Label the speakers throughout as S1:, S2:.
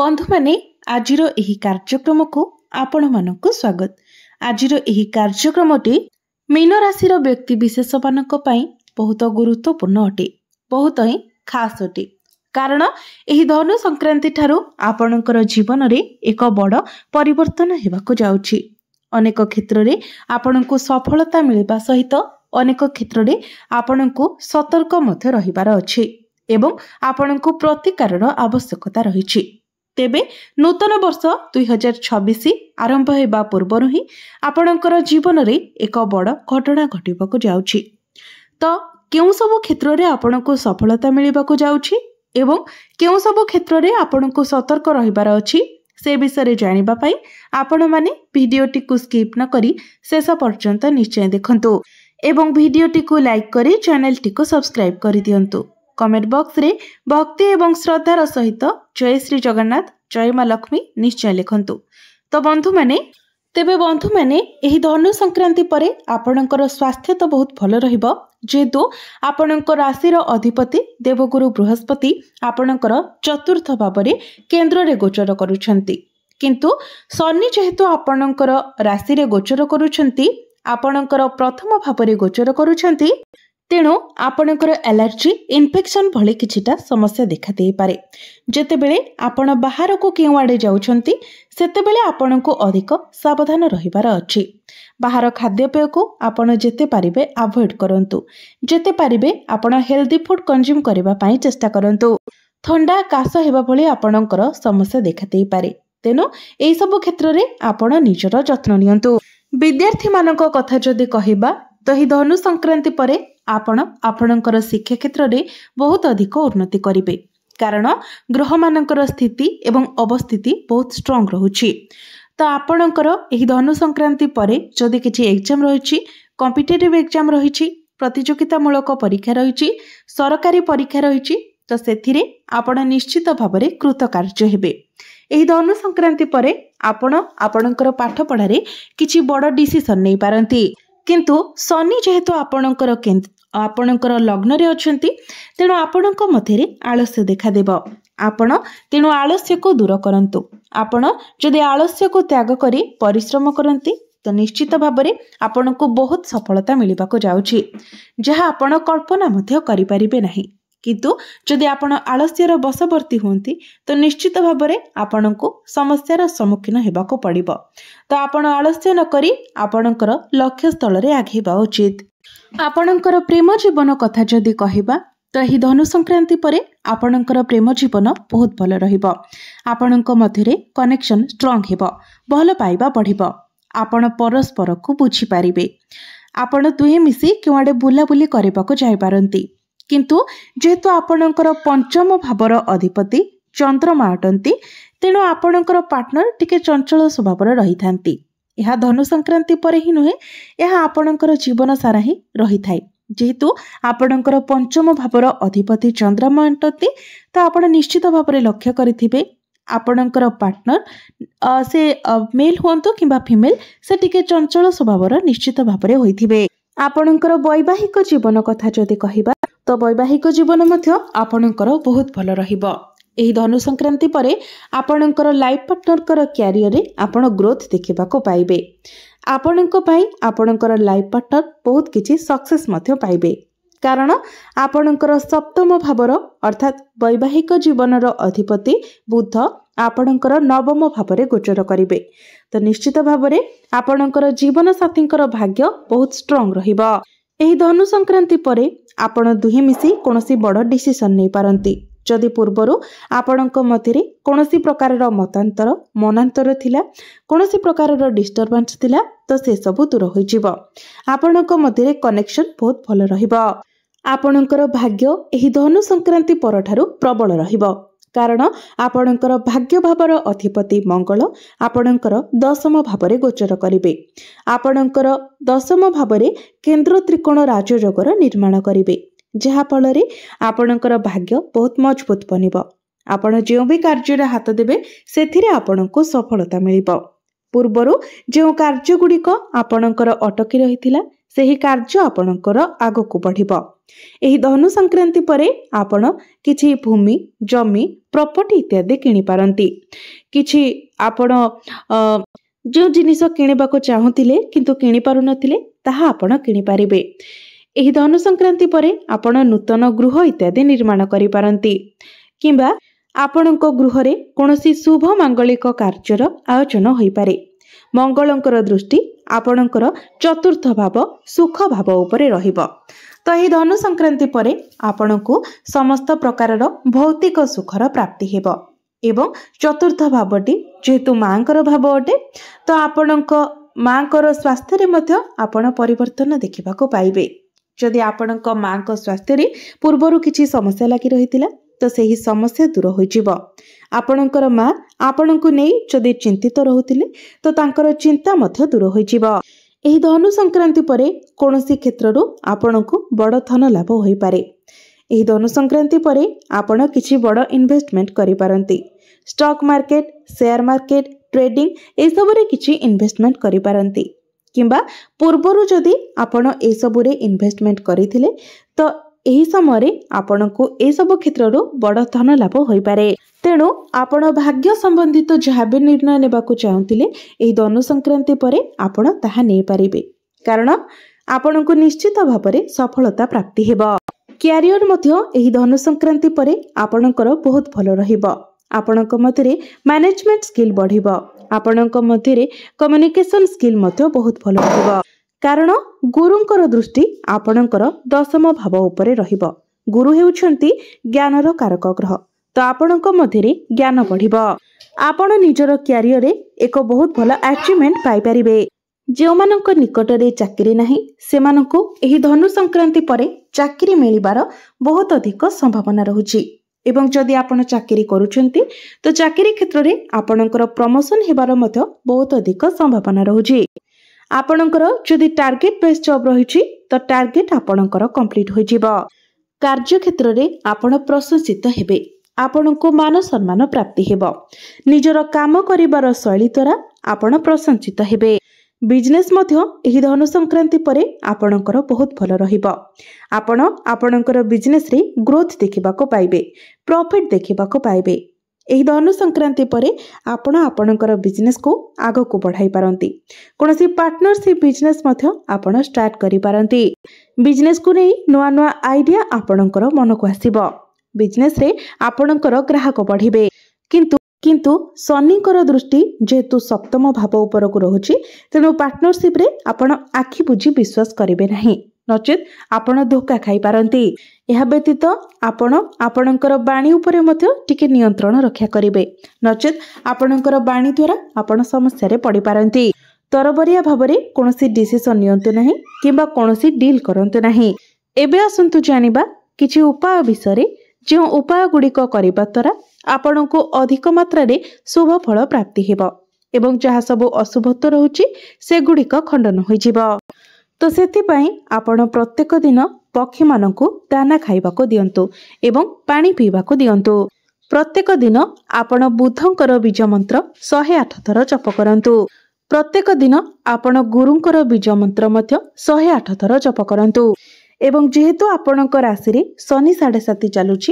S1: बंधु माने आजिर एही कार्यक्रम को आपण मानक स्वागत। आजिर एही कार्यक्रमटी मीन राशि व्यक्ति विशेष मानक पई बहुत गुरुत्वपूर्ण अटे, बहुत ही खास अटे। कारण एही धनु संक्रांति ठारू आपणकर जीवन रे एक बड़ परिवर्तन हेबाको जाउछि। अनेक क्षेत्र रे आपणको सफलता मिलबा सहित अनेक क्षेत्र रे आपणको सतर्क मध्य रहिबार अछि एवं आपणको प्रतिकारर आवश्यकता रहिछि। तेबे नूतन वर्ष 2026 आरंभ हेबा पूर्वरु ही आपणकर जीवन रे एक बड़ घटना घटिबाको जाउछि। तो केउ सब क्षेत्र रे आपणको सफलता मिलिबाको जाउछि एवं केउ सब क्षेत्र रे आपणको सतर्क रहिबार अछि से विषय रे जानिबा पई आपण माने भिडियोटी को स्किप न करी शेष पर्यंत निश्चय देखंतु एवं भिडियोटी को लाइक करी चैनल टी को सब्सक्राइब करि दियंतु। कमेंट बॉक्स रे भक्ति एवं श्रद्धार सहित जय श्री जगन्नाथ जय मां लक्ष्मी निश्चय लिखंतु। तो बंधु माने एही धनु संक्रांति परे आपणकर स्वास्थ्य तो बहुत भल रहिबो, जेतु आपणकर राशिर अधिपति देवगुरु बृहस्पति आपणकर चतुर्थ भावरे केंद्र रे गोचर करूछंती। किंतु शनि जेहेतु आपणकर राशि रे गोचर करूछंती, आपणकर प्रथम भावरे गोचर करूछंती, तेणु आपणकर एलर्जी इन्फेक्शन भली किछिटा समस्या देखा देई पारे। जेतेबेले आपण बाहर को केउ आडे जाउछंती सेतेबेले आपणको अधिक सावधान रहिबार अछि। बाहर खाद्यपेय को आपण जेते पारिबे अवॉइड करंतु। जेते पारिबे आपण हेल्दी फूड कंज्यूम करबा पई चेष्टा करंतु। ठंडा काश हेबा भली आपणकर समस्या देखा देई पारे, तेणु एई सब क्षेत्र रे आपण निजर जत्न नियंतु। विद्यार्थी मानक कथा जदि कहिबा तो ही धनु संक्रांति परे आपणकर शिक्षा क्षेत्र में बहुत अधिक उन्नति करिवे, कारण ग्रह मानकर स्थिति एवं अवस्थिति बहुत स्ट्रांग रहुछि। तो आपणकर एही धनु संक्रांति परे जदि किछि एग्जाम रहिछि, कॉम्पिटिटिव एग्जाम रहिछि, प्रतियोगितामूलक परीक्षा रहिछि, सरकारी परीक्षा रहिछि, तो सेथिरे आपण निश्चित भाबरे कृतकार्य हेबे। एही धनु संक्रांति परे आपणकर पाठ पढ़ारे किछि बड़ डिसिजन नै पारंती। किंतु शनि जेहेतु आपणकर लग्न रे अछंती, तेणु आपणक मध्यरे आलस्य देखा देबो। आपण तेणु आलस्य को दूर करंतु। आपण जदि आलस्य को त्याग करी परिश्रम करंती तो निश्चित भाबरे आपणको बहुत सफलता मिलिबा को जाउछि, जहा आपण कल्पना मध्य करि परिबे नाही। किंतु जदि आपण आलस्यर बशवर्ती होंती तो निश्चित भाबरे आपणको समस्यार सम्मुखीन हेबाको पड़िबो। तो आपण आलस्य न करी आपणकर लक्ष्य स्थल रे आघेबा उचित। आपणकर प्रेम जीवन कथा जदि कहिबा तो एही धनु संक्रांति परे आपणकर प्रेम जीवन बहुत भल रहिबो। आपणक मध्यरे कनेक्शन स्ट्रांग हेबो, भल पाइबा बढ़िबो, आपण परस्पर को बुझी पारिबे। आपण दुहे मिसी केवाडे बुलाबुली करबाको जाय पारंती। किंतु जेहेतु आपणकर पंचम भावर अधिपति चंद्रमा अटंती, तेणु आपणकर पार्टनर टिके चंचल स्वभावर रही थांती। यह धनु संक्रांति पर ही नुहे, यह आपणकर जीवन सारा ही रही थाए। जेहेतु आपणकर पंचम भावर अधिपति चंद्रमा अटंती, तो आपण निश्चित भाव लक्ष्य करिथिबे आपणकर पार्टनर से मेल हुंतु किंबा फीमेल से टिके चंचल स्वभावर निश्चित भाव होइथिबे। आपणकर वैवाहिक जीवन कथा जदि कहिबा तो वैवाहिक जीवन मध्य आपणकर बहुत भल रहिबो। एही धनु संक्रांति परे आपणकर लाइफ पार्टनर कैरियर रे आपण ग्रोथ देखिबाको पाइबे। आपणक पई आपणकर लाइफ पार्टनर बहुत किछि सक्सेस मध्य पाइबे, कारण आपणकर सप्तम भावर अर्थात वैवाहिक जीवनर अधिपति बुध आपणकर नवम भावरे गोचर करिवे। तो निश्चित भावरे आपणकर जीवन साथींकर भाग्य बहुत स्ट्रांग रहिबो। एही धनु संक्रांति परे आपण दुहे मिसी कोनोसी बड़ डिसिजन नै पारंती। जदि पूर्वरु आपणक मध्यरे कोनोसी प्रकारर मनांतर थिला, कोनोसी प्रकारर डिस्टर्बेंस थिला, तो से सब दूर होई जिवो। आपणक मध्यरे कनेक्शन बहुत भल रहिबो। आपणकर भाग्य एही धनु संक्रांति परठारु प्रबल रहिबो, कारण आपणकर भाग्य भावर अधिपति मंगल आपणकर दशम भावरे गोचर करिवे। आपणकर दशम भावरे केंद्र त्रिकोण राजयोगर निर्माण करिवे, जहा फलरे आपणकर भाग्य बहुत मजबूत बनिबो। आपण जेउ भी कार्य हाथ देबे सेथिरे आपणको सफलता मिलिबो। पूर्वरु जेउ कार्य गुडिक आपणकर अटकी रहिथिला सेही कार्य आपणकर आगकु बढ़िबो। ଏହି ଧନୁ ସଂକ୍ରାନ୍ତି ପରେ ଆପଣ କିଛି ଭୂମି ଜମି ପ୍ରପର୍ଟି ଇତ୍ୟାଦି କିଣିପାରନ୍ତି। କିଛି ଆପଣ ଯେଉଁ ଜିନିଷ କିଣିବାକୁ ଚାହୁଁଥିଲେ କିନ୍ତୁ କିଣିପାରୁନଥିଲେ ତାହା ଆପଣ କିଣିପାରିବେ। ଏହି ଧନୁ ସଂକ୍ରାନ୍ତି ପରେ ଆପଣ ନୂତନ ଗୃହ ଇତ୍ୟାଦି ନିର୍ମାଣ କରିପାରନ୍ତି କିମ୍ବା ଆପଣଙ୍କ ଗୃହରେ କୌଣସି ଶୁଭ ମାଙ୍ଗଳିକ କାର୍ଯ୍ୟର ଆୟୋଜନ ହୋଇପାରେ। ମଙ୍ଗଳଙ୍କର ଦୃଷ୍ଟି ଆପଣଙ୍କର ଚତୁର୍ଥ ଭାବ ସୁଖ ଭାବ ଉପରେ ରହିବ। ତ ଏହି ଧନୁ ସଂକ୍ରାନ୍ତି ପରେ ଆପଣଙ୍କୁ ସମସ୍ତ ପ୍ରକାରର ଭୌତିକ ସୁଖର ପ୍ରାପ୍ତି ହେବ ଏବଂ ଚତୁର୍ଥ ଭାବଟି ଯେହେତୁ ମାଙ୍କର ଭାବ ଅଟେ ତ ଆପଣଙ୍କ ମାଙ୍କର ସ୍ୱାସ୍ଥ୍ୟରେ ମଧ୍ୟ ଆପଣ ପରିବର୍ତ୍ତନ ଦେଖିବାକୁ ପାଇବେ। ଯଦି ଆପଣଙ୍କ ମାଙ୍କ ସ୍ୱାସ୍ଥ୍ୟରେ ପୂର୍ବରୁ କିଛି ସମସ୍ୟା ଲାଗି ରହିଥିଲା ତ ସେହି ସମସ୍ୟା ଦୂର ହୋଇଯିବ। ଆପଣଙ୍କର ମା ଆପଣଙ୍କୁ ନେଇ ଯଦି ଚିନ୍ତିତ ରହୁଥିଲେ ତ ତାଙ୍କର ଚିନ୍ତା ମଧ୍ୟ ଦୂର ହୋଇଯିବ। ଏହି ଧନୁ ସଂକ୍ରାନ୍ତି ପରେ କୌଣସି କ୍ଷେତ୍ରରୁ ଆପଣଙ୍କୁ ବଡ଼ ଧନ ଲାଭ ହୋଇପାରେ। ଏହି ଧନୁ ସଂକ୍ରାନ୍ତି ପରେ ଆପଣ କିଛି ବଡ଼ ଇନଭେଷ୍ଟମେଣ୍ଟ କରିପାରନ୍ତି। Stock market, share market, trading ଏସବୁରେ କିଛି ଇନଭେଷ୍ଟମେଣ୍ଟ କରିପାରନ୍ତି କିମ୍ବା ପୂର୍ବରୁ ଯଦି ଆପଣ ଏସବୁରେ ଇନଭେଷ୍ଟମେଣ୍ଟ କରିଥିଲେ ତ ଏହି ସମୟରେ ଆପଣଙ୍କୁ ଏସବୁ କ୍ଷେତ୍ରରୁ ବଡ଼ ଧନ ଲାଭ ହୋଇପାରେ। ତେଣୁ ଆପଣ ଭାଗ୍ୟ ସମ୍ବନ୍ଧିତ ଯାହା ବି ନିର୍ଣ୍ଣୟ ନେବାକୁ ଚାହୁଁଥିଲେ ଏହି ଧନୁ ସଂକ୍ରାନ୍ତି ପରେ ଆପଣ ତାହା ନେଇପାରିବେ, କାରଣ ଆପଣଙ୍କୁ ନିଶ୍ଚିତ ଭାବରେ ସଫଳତା ପ୍ରାପ୍ତି ହେବ। କ୍ୟାରିୟର ମଧ୍ୟ ଏହି ଧନୁ ସଂକ୍ରାନ୍ତି ପରେ ଆପଣଙ୍କର ବହୁତ ଭଲ ରହିବ। ଆପଣଙ୍କ ମଧ୍ୟରେ ମ୍ୟାନେଜମେଣ୍ଟ ସ୍କିଲ୍ ବଢ଼ିବ। ଆପଣଙ୍କ ମଧ୍ୟରେ କମ୍ୟୁନିକେସନ ସ୍କିଲ୍ ମଧ୍ୟ ବହୁତ ଭଲ ରହିବ, କାରଣ ଗୁରୁଙ୍କର ଦୃଷ୍ଟି ଆପଣଙ୍କର ଦଶମ ଭାବ ଉପରେ ରହିବ। ଗୁରୁ ହେଉଛନ୍ତି ଜ୍ଞାନର କାରକ ଗ୍ରହ। ତ ଆପଣଙ୍କ ମଧ୍ୟରେ ଜ୍ଞାନ ବଢ଼ିବ। ଆପଣ ନିଜର କ୍ୟାରିୟରରେ ଏକ ବହୁତ ଭଲ ଆଚିଭମେଣ୍ଟ ପାଇପାରିବେ। ଯେଉଁମାନଙ୍କ ନିକଟରେ ଚାକିରି ନାହିଁ ସେମାନଙ୍କୁ ଏହି ଧନୁ ସଂକ୍ରାନ୍ତି ପରେ ଚାକିରି ମିଳିବାର ବହୁତ ଅଧିକ ସମ୍ଭାବନା ରହୁଛି ଏବଂ ଯଦି ଆପଣ ଚାକିରି କରୁଛନ୍ତି ତ ଚାକିରି କ୍ଷେତ୍ରରେ ଆପଣଙ୍କର ପ୍ରମୋସନ ହେବାର ମଧ୍ୟ ବହୁତ ଅଧିକ ସମ୍ଭାବନା ରହୁଛି। ଆପଣଙ୍କର ଯଦି ଟାର୍ଗେଟ ବେସ୍ ଜବ୍ ରହିଛି ତ ଟାର୍ଗେଟ ଆପଣଙ୍କର କମ୍ପ୍ଲିଟ୍ ହୋଇଯିବ। କାର୍ଯ୍ୟକ୍ଷେତ୍ରରେ ଆପଣ ପ୍ରଶଂସିତ ହେବେ। ଆପଣଙ୍କୁ ମାନ ସମ୍ମାନ ପ୍ରାପ୍ତି ହେବ। ନିଜର କାମ କରିବାର ଶୈଳୀ ଦ୍ୱାରା ଆପଣ ପ୍ରଶଂସିତ ହେବେ। ବିଜନେସ୍ ମଧ୍ୟ ଏହି ଧନୁ ସଂକ୍ରାନ୍ତି ପରେ ଆପଣଙ୍କର ବହୁତ ଭଲ ରହିବ। ଆପଣ ଆପଣଙ୍କର ବିଜନେସ୍ରେ ଗ୍ରୋଥ୍ ଦେଖିବାକୁ ପାଇବେ, ପ୍ରଫିଟ୍ ଦେଖିବାକୁ ପାଇବେ। ଏହି ଧନୁ ସଂକ୍ରାନ୍ତି ପରେ ଆପଣ ଆପଣଙ୍କର ବିଜନେସ୍କୁ ଆଗକୁ ବଢ଼ାଇ ପାରନ୍ତି। କୌଣସି ପାର୍ଟନରସିପ୍ ବିଜନେସ୍ ମଧ୍ୟ ଆପଣ ଷ୍ଟାର୍ଟ କରିପାରନ୍ତି। ବିଜନେସ୍କୁ ନେଇ ନୂଆ ନୂଆ ଆଇଡ଼ିଆ ଆପଣଙ୍କର ମନକୁ ଆସିବ। ବିଜନେସ୍ରେ ଆପଣଙ୍କର ଗ୍ରାହକ ବଢ଼ିବେ। କିନ୍ତୁ ଶନିଙ୍କର ଦୃଷ୍ଟି ଯେହେତୁ ସପ୍ତମ ଭାବ ଉପରକୁ ରହୁଛି ତେଣୁ ପାର୍ଟନରସିପ୍ରେ ଆପଣ ଆଖି ବୁଜି ବିଶ୍ୱାସ କରିବେ ନାହିଁ, ନଚେତ୍ ଆପଣ ଧୋକା ଖାଇପାରନ୍ତି। ଏହା ବ୍ୟତୀତ ଆପଣ ଆପଣଙ୍କର ବାଣୀ ଉପରେ ମଧ୍ୟ ଟିକେ ନିୟନ୍ତ୍ରଣ ରକ୍ଷା କରିବେ, ନଚେତ୍ ଆପଣଙ୍କର ବାଣୀ ଦ୍ୱାରା ଆପଣ ସମସ୍ୟାରେ ପଡ଼ିପାରନ୍ତି। ତରବରିଆ ଭାବରେ କୌଣସି ଡିସିସନ୍ ନିଅନ୍ତୁ ନାହିଁ କିମ୍ବା କୌଣସି ଡିଲ୍ କରନ୍ତୁ ନାହିଁ। ଏବେ ଆସନ୍ତୁ ଜାଣିବା କିଛି ଉପାୟ ବିଷୟରେ, ଯେଉଁ ଉପାୟ ଗୁଡ଼ିକ କରିବା ଦ୍ୱାରା ଆପଣଙ୍କୁ ଅଧିକ ମାତ୍ରାରେ ଶୁଭ ଫଳ ପ୍ରାପ୍ତି ହେବ ଏବଂ ଯାହା ସବୁ ଅଶୁଭତ୍ୱ ରହୁଛି ସେଗୁଡ଼ିକ ଖଣ୍ଡନ ହୋଇଯିବ। ତ ସେଥିପାଇଁ ଆପଣ ପ୍ରତ୍ୟେକ ଦିନ ପକ୍ଷୀମାନଙ୍କୁ ଦାନା ଖାଇବାକୁ ଦିଅନ୍ତୁ ଏବଂ ପାଣି ପିଇବାକୁ ଦିଅନ୍ତୁ। ପ୍ରତ୍ୟେକ ଦିନ ଆପଣ ବୁଧଙ୍କର ବୀଜ ମନ୍ତ୍ର 108 ଥର ଜପ କରନ୍ତୁ। ପ୍ରତ୍ୟେକ ଦିନ ଆପଣ ଗୁରୁଙ୍କର ବୀଜ ମନ୍ତ୍ର ମଧ୍ୟ 108 ଥର ଜପ କରନ୍ତୁ। ଏବଂ ଯେହେତୁ ଆପଣଙ୍କ ରାଶିରେ ଶନି 7.5 ଚାଲୁଛି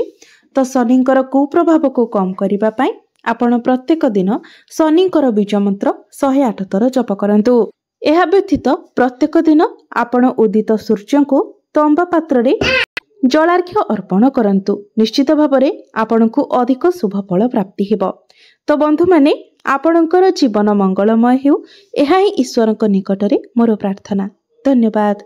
S1: ତ ଶନିଙ୍କର କୁପ୍ରଭାବକୁ କମ୍ କରିବା ପାଇଁ ଆପଣ ପ୍ରତ୍ୟେକ ଦିନ ଶନିଙ୍କର ବୀଜ ମନ୍ତ୍ର 108 ଥର ଜପ କରନ୍ତୁ। ଏହା ବ୍ୟତୀତ ପ୍ରତ୍ୟେକ ଦିନ ଆପଣ ଉଦିତ ସୂର୍ଯ୍ୟଙ୍କୁ ତମ୍ବା ପାତ୍ରରେ ଜଳାର୍ଘ୍ୟ ଅର୍ପଣ କରନ୍ତୁ। ନିଶ୍ଚିତ ଭାବରେ ଆପଣଙ୍କୁ ଅଧିକ ଶୁଭ ଫଳ ପ୍ରାପ୍ତି ହେବ। ତ ବନ୍ଧୁମାନେ, ଆପଣଙ୍କର ଜୀବନ ମଙ୍ଗଳମୟ ହେଉ, ଏହା ହିଁ ଈଶ୍ୱରଙ୍କ ନିକଟରେ ମୋର ପ୍ରାର୍ଥନା। ଧନ୍ୟବାଦ।